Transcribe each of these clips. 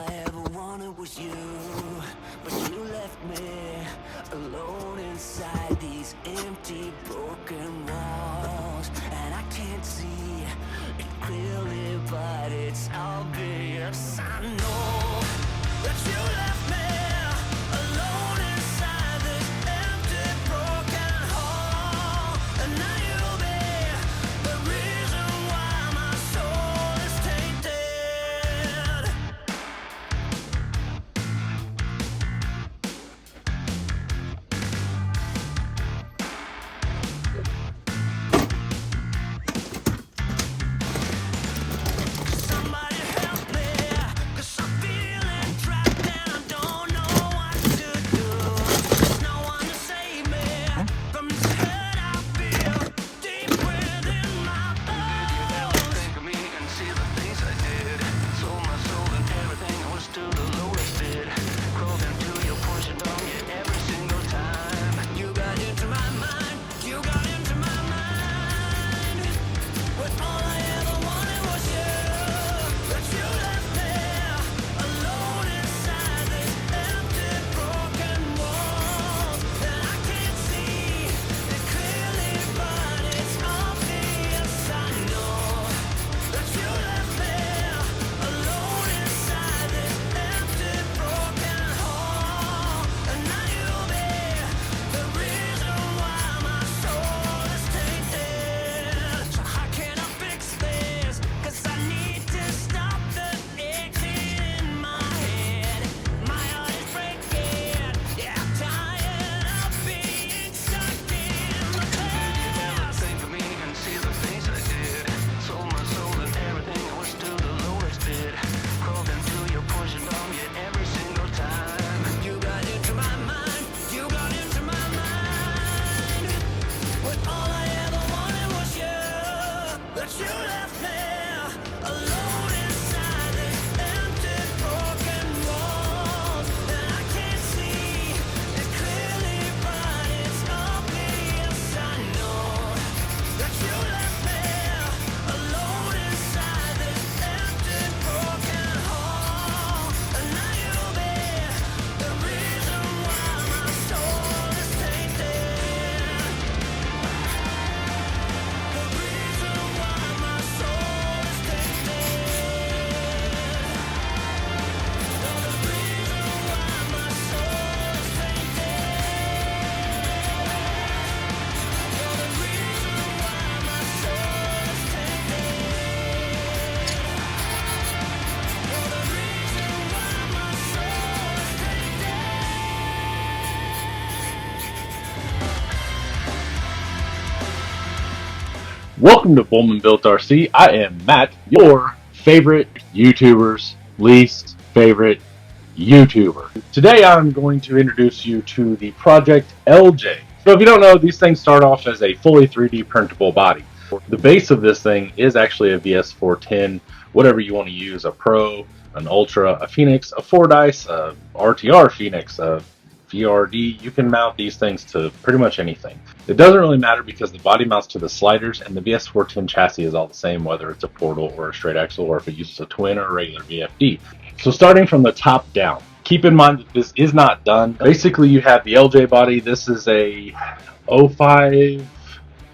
I ever wanted was you, but you left me alone inside these empty, broken walls. And I can't see it clearly, but it's obvious. I know that you left me alone inside this empty, broken hall. And now you'll be the reason why my soul is tainted. Somebody help me, 'cause I'm feeling trapped and I don't know what to do. There's no one to save me from this hurt I feel deep within my bones. Think of me and see the things I did. Sold my soul and everything I was to the lowest bid. Crawled into your poison dog every single time. You got into my mind, you got into my mind. But all I ever wanted was you. But you left me alone inside this empty, broken walls. And I can't see it clearly, but it's obvious. I know that you left me alone inside this empty, broken hall. And now you'll be the reason why my soul is tainted. So how can I fix this? 'Cause I need to stop the aching in my head. My heart is breaking. Yeah, I'm tired of being stuck in the past. Think of me and see the things I did. Sold my soul and everything I was to the lowest bid. Crawled into your poison dog every single time. You got into my mind, you got into my mind. But all I ever wanted was you. But you left me alone inside this empty, broken walls. And I can't see it clearly, but it's obvious. I know that you left me alone inside this empty, broken hall. And now you'll be the reason why my soul is tainted. The reason why my soul is tainted. You're the reason why my soul is tainted. You're the reason why my soul is tainted. You're the reason why my soul is tainted. Welcome to Bullman Built RC. I am Matt, your favorite YouTuber's least favorite YouTuber. Today I'm going to introduce you to the Project LJ. So if you don't know, these things start off as a fully 3D printable body. The base of this thing is actually a VS4-10, whatever you want to use, a Pro, an Ultra, a Phoenix, a 4-dice, a RTR Phoenix, a VRD. You can mount these things to pretty much anything. It doesn't really matter because the body mounts to the sliders, and the VS4-10 chassis is all the same, whether it's a portal or a straight axle, or if it uses a twin or a regular VFD. So starting from the top down, keep in mind that this is not done. Basically, you have the LJ body. This is a 05,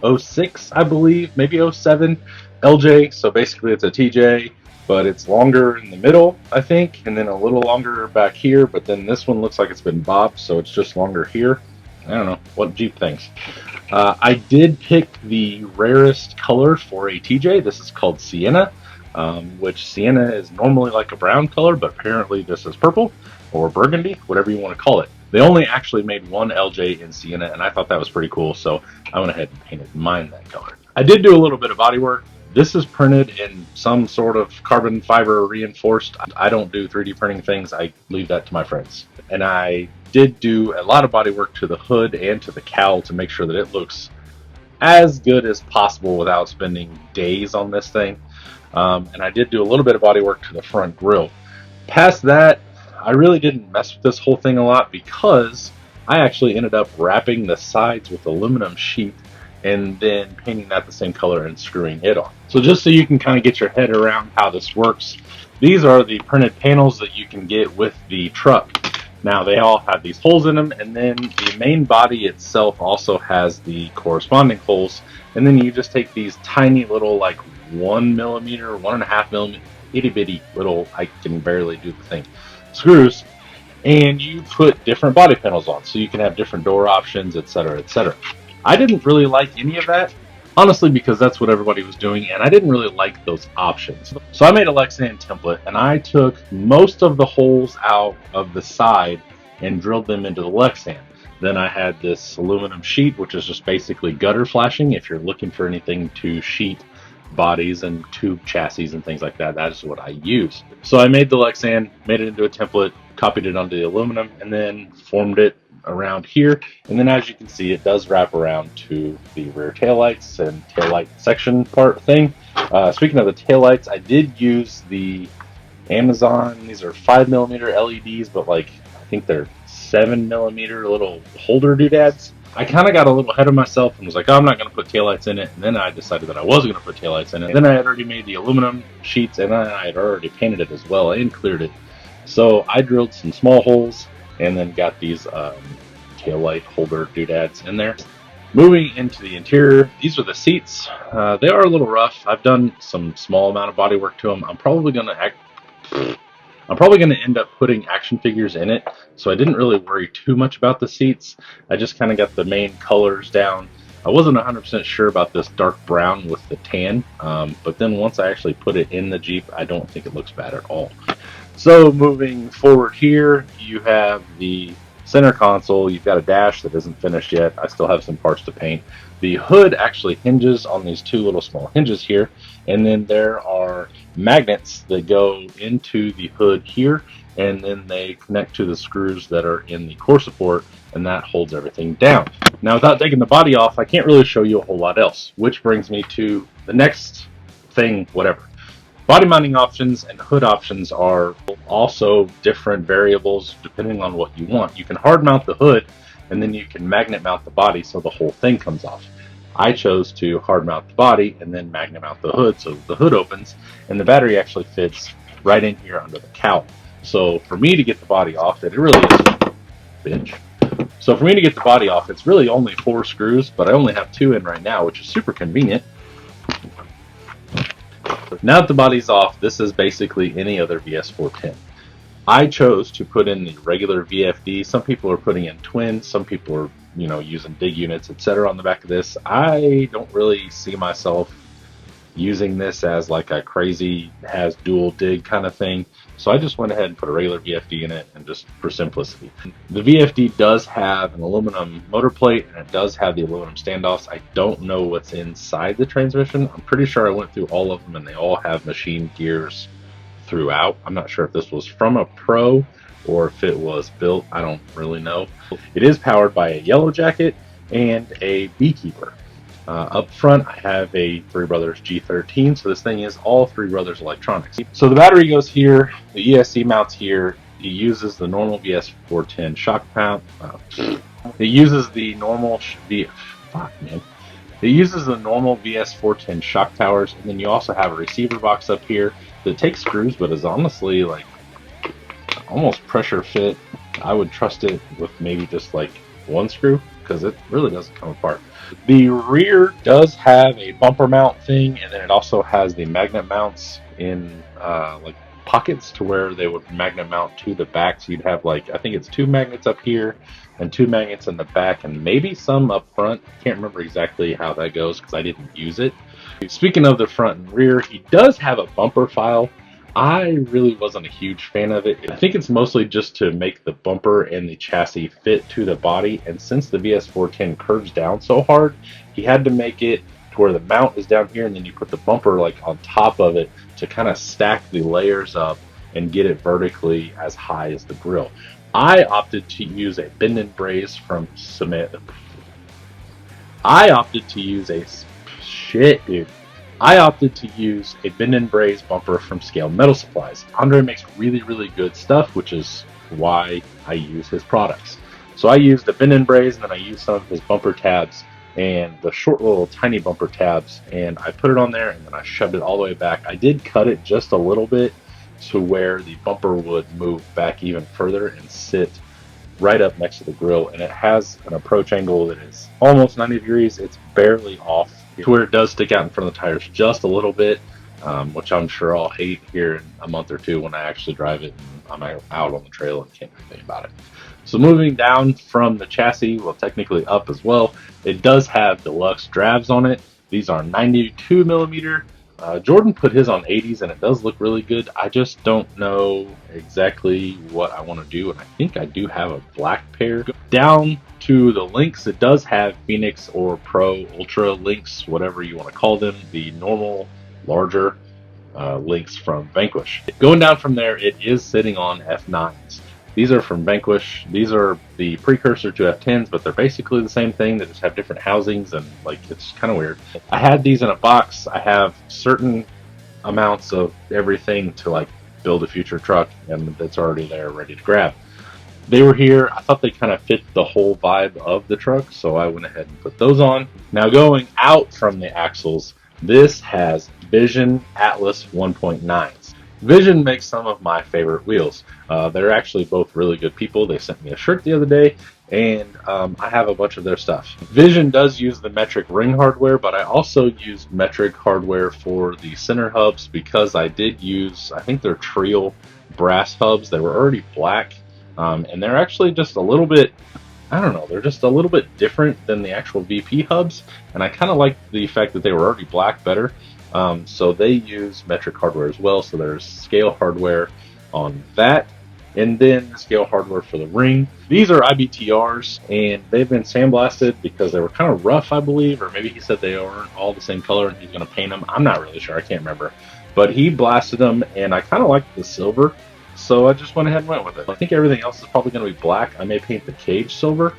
06, I believe, maybe 07 LJ. So basically it's a TJ, but it's longer in the middle, I think, and then a little longer back here. But then this one looks like it's been bobbed, so it's just longer here. I don't know what Jeep thinks. I did pick the rarest color for a TJ. This is called Sienna, which Sienna is normally like a brown color, but apparently this is purple or burgundy, whatever you want to call it. They only actually made one LJ in Sienna, and I thought that was pretty cool, so I went ahead and painted mine that color. I did do a little bit of body work. This is printed in some sort of carbon fiber reinforced. I don't do 3D printing things. I leave that to my friends. And I did do a lot of body work to the hood and to the cowl to make sure that it looks as good as possible without spending days on this thing. And I did do a little bit of body work to the front grille. Past that, I really didn't mess with this whole thing a lot because I actually ended up wrapping the sides with aluminum sheet and then painting that the same color and screwing it on. So just so you can kind of get your head around how this works, These are the printed panels that you can get with the truck. Now they all have these holes in them, and then the main body itself also has the corresponding holes. And then you just take these tiny little, like 1 millimeter, 1.5 millimeter, itty bitty little, I can barely do the thing, screws, and you put different body panels on, so you can have different door options, etc., etc. I didn't really like any of that, honestly, because that's what everybody was doing, and I didn't really like those options. So I made a Lexan template, and I took most of the holes out of the side and drilled them into the Lexan. Then I had this aluminum sheet, which is just basically gutter flashing. If you're looking for anything to sheet bodies and tube chassis and things like that, that is what I use. So I made the Lexan, made it into a template, copied it onto the aluminum, and then formed it around here. And then as you can see, it does wrap around to the rear taillights and taillight section part thing. Speaking of the taillights, I did use the Amazon, these are 5mm LEDs, but like I think they're 7mm little holder doodads. I kind of got a little ahead of myself and was like, oh, I'm not going to put taillights in it. And then I decided that I was going to put taillights in it. Then I had already made the aluminum sheets, and then I had already painted it as well and cleared it. So I drilled some small holes and then got these taillight holder doodads in there. Moving into the interior, these are the seats. They are a little rough. I've done some small amount of body work to them. I'm probably going to end up putting action figures in it, so I didn't really worry too much about the seats. I just kind of got the main colors down. I wasn't 100% sure about this dark brown with the tan, but then once I actually put it in the Jeep, I don't think it looks bad at all. So moving forward here, you have the center console. You've got a dash that isn't finished yet. I still have some parts to paint. The hood actually hinges on these two little small hinges here, and then there are magnets that go into the hood here, and then they connect to the screws that are in the core support, and that holds everything down. Now, without taking the body off, I can't really show you a whole lot else, which brings me to the next thing, whatever. Body mounting options and hood options are also different variables depending on what you want. You can hard mount the hood, and then you can magnet mount the body so the whole thing comes off. I chose to hard mount the body and then magnet mount the hood so the hood opens, and the battery actually fits right in here under the cowl. So for me to get the body off, it really is, bitch. So for me to get the body off, it's really only 4 screws, but I only have 2 in right now, which is super convenient. Now that the body's off, this is basically any other VS4-10. I chose to put in the regular VFD. Some people are putting in twins, some people are, using dig units, etc. on the back of this. I don't really see myself using this as like a crazy has dual dig kind of thing. So I just went ahead and put a regular VFD in it, and just for simplicity. The VFD does have an aluminum motor plate, and it does have the aluminum standoffs. I don't know what's inside the transmission. I'm pretty sure I went through all of them, and they all have machine gears throughout. I'm not sure if this was from a pro or if it was built. I don't really know. It is powered by a Yellow Jacket and a Beekeeper. Up front, I have a Three Brothers G13, so this thing is all Three Brothers electronics. So the battery goes here, the ESC mounts here. It uses the normal VS4-10 shock mount. It uses the normal It uses the normal VS4-10 shock towers, and then you also have a receiver box up here that takes screws, but is honestly like almost pressure fit. I would trust it with maybe just like 1 screw, because it really doesn't come apart. The rear does have a bumper mount thing, and then it also has the magnet mounts in like pockets to where they would magnet mount to the back. So you'd have like, I think it's 2 magnets up here and 2 magnets in the back, and maybe some up front. Can't remember exactly how that goes because I didn't use it. Speaking of the front and rear, he does have a bumper file. I really wasn't a huge fan of it. I think it's mostly just to make the bumper and the chassis fit to the body, and since the VS4-10 curves down so hard, he had to make it to where the mount is down here, and then you put the bumper like on top of it to kind of stack the layers up and get it vertically as high as the grill. I opted to use a bend and braze from Cement. I opted to use a bend and braze bumper from Scale Metal Supplies. Andre makes really, really good stuff, which is why I use his products. So I used a bend and braze, and then I used some of his bumper tabs and the short little tiny bumper tabs, and I put it on there, and then I shoved it all the way back. I did cut it just a little bit to where the bumper would move back even further and sit right up next to the grill, and it has an approach angle that is almost 90 degrees. It's barely off to where it does stick out in front of the tires just a little bit, which I'm sure I'll hate here in a month or two when I actually drive it and I'm out on the trail and can't do anything about it. So moving down from the chassis, well, technically up as well, it does have deluxe drabs on it. These are 92 millimeter. Jordan put his on 80s and it does look really good. I just don't know exactly what I want to do, and I think I do have a black pair. Down to the links, it does have Phoenix or Pro Ultra links, whatever you want to call them, the normal, larger links from Vanquish. Going down from there, it is sitting on F9s. These are from Vanquish. These are the precursor to F10s, but they're basically the same thing. They just have different housings, and like it's kind of weird. I had these in a box. I have certain amounts of everything to like build a future truck, and it's already there, ready to grab. They were here. I thought they kind of fit the whole vibe of the truck, so I went ahead and put those on. Now going out from the axles, this has Vision Atlas 1.9s. Vision makes some of my favorite wheels. They're actually both really good people. They sent me a shirt the other day, and I have a bunch of their stuff. Vision does use the metric ring hardware, but I also used metric hardware for the center hubs because I did use, I think they're Trio brass hubs. They were already black, and they're actually just a little bit, I don't know, they're just a little bit different than the actual VP hubs, and I kind of like the fact that they were already black better. So they use metric hardware as well, so there's scale hardware on that, and then the scale hardware for the ring. These are IBTRs, and they've been sandblasted because they were kind of rough, I believe, or maybe he said they aren't all the same color and he's going to paint them. I'm not really sure, I can't remember. But he blasted them, and I kind of liked the silver, so I just went ahead and went with it. I think everything else is probably going to be black. I may paint the cage silver,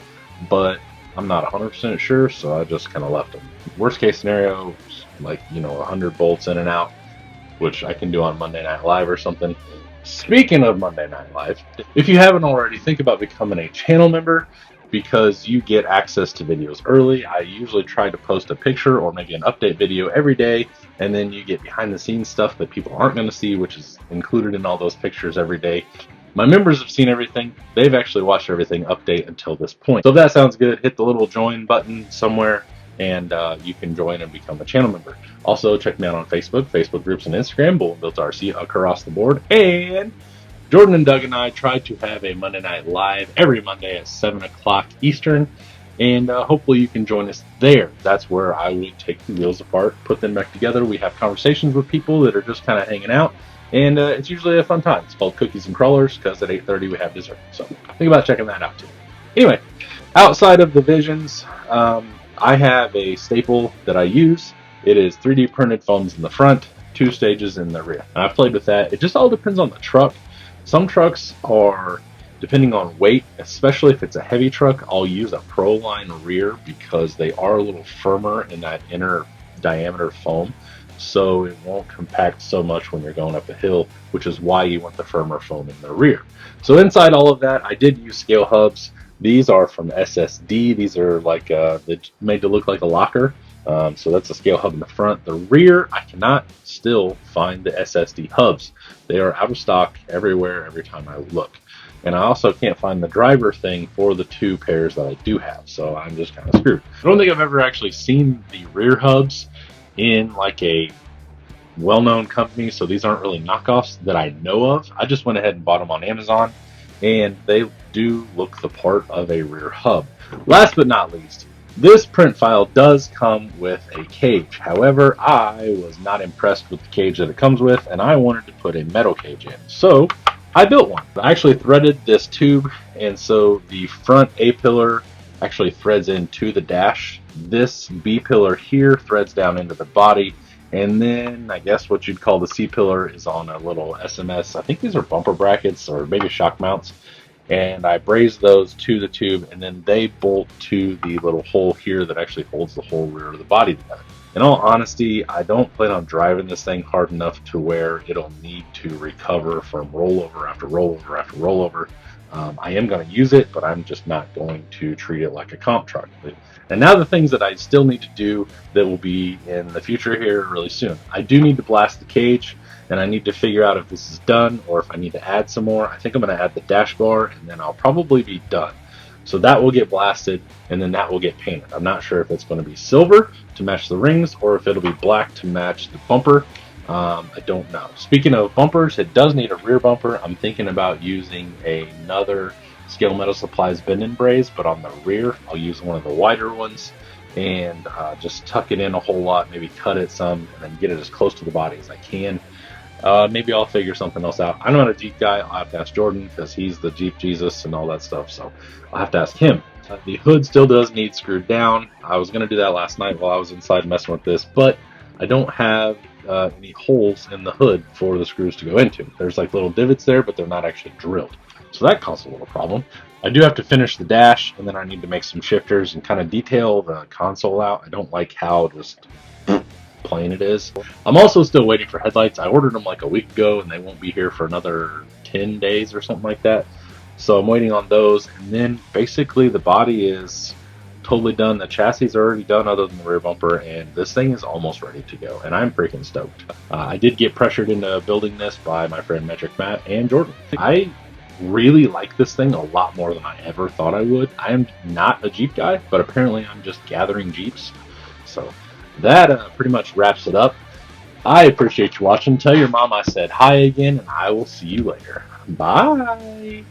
but I'm not 100% sure, so I just kind of left them. Worst case scenario, like, 100 bolts in and out, which I can do on Monday Night Live or something. Speaking of Monday Night Live, if you haven't already, think about becoming a channel member because you get access to videos early. I usually try to post a picture or maybe an update video every day, and then you get behind the scenes stuff that people aren't going to see, which is included in all those pictures every day. My members have seen everything. They've actually watched everything update until this point. So if that sounds good, hit the little join button somewhere, and you can join and become a channel member. Also, check me out on Facebook groups, and Instagram, Bullman Built RC across the board. And Jordan and Doug and I tried to have a Monday Night Live every Monday at 7 o'clock Eastern, and hopefully you can join us there. That's where I would take the wheels apart, put them back together. We have conversations with people that are just kind of hanging out, and it's usually a fun time. It's called Cookies and Crawlers because at 8:30 we have dessert. So think about checking that out too. Anyway, outside of the Visions, I have a staple that I use. It is 3D printed foams in the front, 2 stages in the rear. And I've played with that. It just all depends on the truck. Some trucks are, depending on weight, especially if it's a heavy truck, I'll use a Proline rear because they are a little firmer in that inner diameter foam. So it won't compact so much when you're going up a hill, which is why you want the firmer foam in the rear. So inside all of that, I did use scale hubs. These are from SSD. These are like they're made to look like a locker. So that's a scale hub in the front. The rear, I cannot still find the SSD hubs. They are out of stock everywhere every time I look. And I also can't find the driver thing for the 2 pairs that I do have. So I'm just kind of screwed. I don't think I've ever actually seen the rear hubs in like a well-known company. So these aren't really knockoffs that I know of. I just went ahead and bought them on Amazon, and they do look the part of a rear hub. Last but not least, this print file does come with a cage. However, I was not impressed with the cage that it comes with, and I wanted to put a metal cage in. So I built one. I actually threaded this tube, and so the front A pillar actually threads into the dash. This B pillar here threads down into the body, and then I guess what you'd call the C pillar is on a little SMS. I think these are bumper brackets or maybe shock mounts. And I braze those to the tube, and then they bolt to the little hole here that actually holds the whole rear of the body together. In all honesty, I don't plan on driving this thing hard enough to where it'll need to recover from rollover after rollover after rollover. I am going to use it, but I'm just not going to treat it like a comp truck. And now the things that I still need to do that will be in the future here really soon. I do need to blast the cage, and I need to figure out if this is done or if I need to add some more. I think I'm going to add the dash bar, and then I'll probably be done. So that will get blasted, and then that will get painted. I'm not sure if it's going to be silver to match the rings or if it'll be black to match the bumper. I don't know. Speaking of bumpers, it does need a rear bumper. I'm thinking about using another Scale Metal Supplies bend and braze, but on the rear, I'll use one of the wider ones and just tuck it in a whole lot, maybe cut it some, and then get it as close to the body as I can. Maybe I'll figure something else out. I'm not a Jeep guy. I'll have to ask Jordan because he's the Jeep Jesus and all that stuff, so I'll have to ask him. The hood still does need screwed down. I was going to do that last night while I was inside messing with this, but I don't have any holes in the hood for the screws to go into. There's like little divots there, but they're not actually drilled. So that caused a little problem. I do have to finish the dash, and then I need to make some shifters and kind of detail the console out. I don't like how just plain it is. I'm also still waiting for headlights. I ordered them like a week ago, and they won't be here for another 10 days or something like that. So I'm waiting on those, and then basically the body is totally done. The chassis are already done other than the rear bumper, and this thing is almost ready to go, and I'm freaking stoked. I did get pressured into building this by my friend Metric Matt and Jordan. I really like this thing a lot more than I ever thought I would. I am not a Jeep guy, but apparently I'm just gathering Jeeps. So that pretty much wraps it up. I appreciate you watching. Tell your mom I said hi again, and I will see you later. Bye!